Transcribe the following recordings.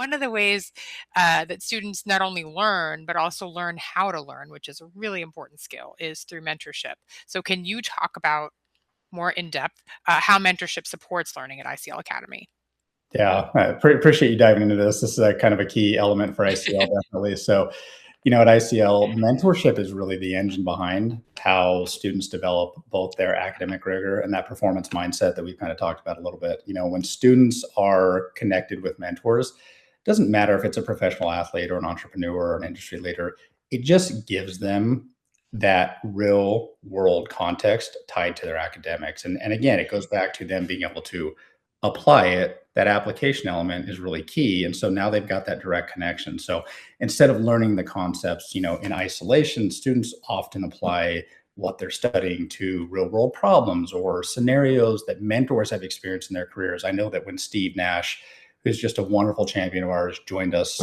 one of the ways that students not only learn, but also learn how to learn, which is a really important skill, is through mentorship. So can you talk about more in depth how mentorship supports learning at ICL Academy? Yeah, I appreciate you diving into this. This is a kind of a key element for ICL, definitely. So, at ICL, mentorship is really the engine behind how students develop both their academic rigor and that performance mindset that we've kind of talked about a little bit. When students are connected with mentors, it doesn't matter if it's a professional athlete or an entrepreneur or an industry leader, it just gives them that real world context tied to their academics. And again, it goes back to them being able to apply it. That application element is really key. And so now they've got that direct connection. So instead of learning the concepts, in isolation, students often apply what they're studying to real world problems or scenarios that mentors have experienced in their careers. I know that when Steve Nash, who's just a wonderful champion of ours, joined us,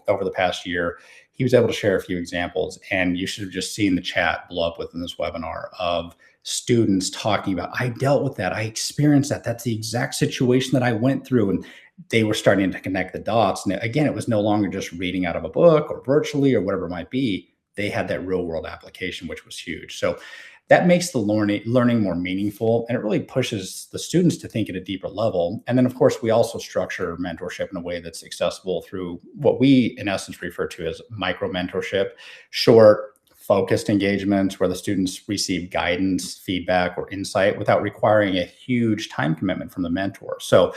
over the past year, he was able to share a few examples, and you should have just seen the chat blow up within this webinar of students talking about, I dealt with that, I experienced that, that's the exact situation that I went through. And they were starting to connect the dots. And again, it was no longer just reading out of a book or virtually or whatever it might be. They had that real world application, which was huge. So that makes the learning more meaningful, and it really pushes the students to think at a deeper level. And then, of course, we also structure mentorship in a way that's accessible through what we, in essence, refer to as micro mentorship, short, focused engagements where the students receive guidance, feedback, or insight without requiring a huge time commitment from the mentor. So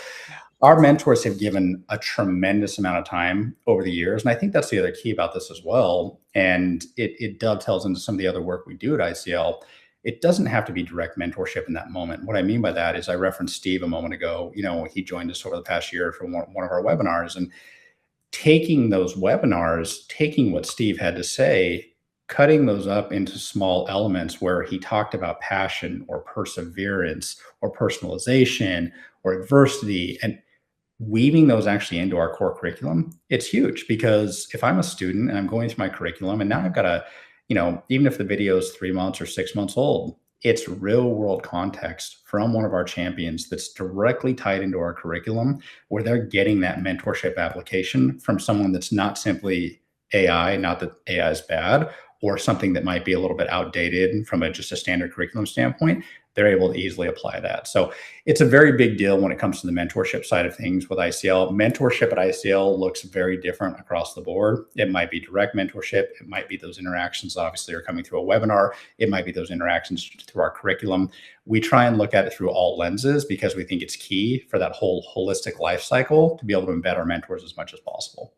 our mentors have given a tremendous amount of time over the years. And I think that's the other key about this as well. And it dovetails into some of the other work we do at ICL. It doesn't have to be direct mentorship in that moment. What I mean by that is I referenced Steve a moment ago. He joined us over the past year for one of our webinars, and taking those webinars, taking what Steve had to say, cutting those up into small elements where he talked about passion or perseverance or personalization or adversity, and weaving those actually into our core curriculum, it's huge. Because if I'm a student and I'm going through my curriculum and now I've got even if the video is 3 months or 6 months old, it's real world context from one of our champions that's directly tied into our curriculum, where they're getting that mentorship application from someone that's not simply AI, not that AI is bad, or something that might be a little bit outdated from just a standard curriculum standpoint. They're able to easily apply that. So it's a very big deal when it comes to the mentorship side of things with ICL. Mentorship at ICL looks very different across the board. It might be direct mentorship. It might be those interactions, obviously, are coming through a webinar. It might be those interactions through our curriculum. We try and look at it through all lenses because we think it's key for that whole holistic life cycle to be able to embed our mentors as much as possible.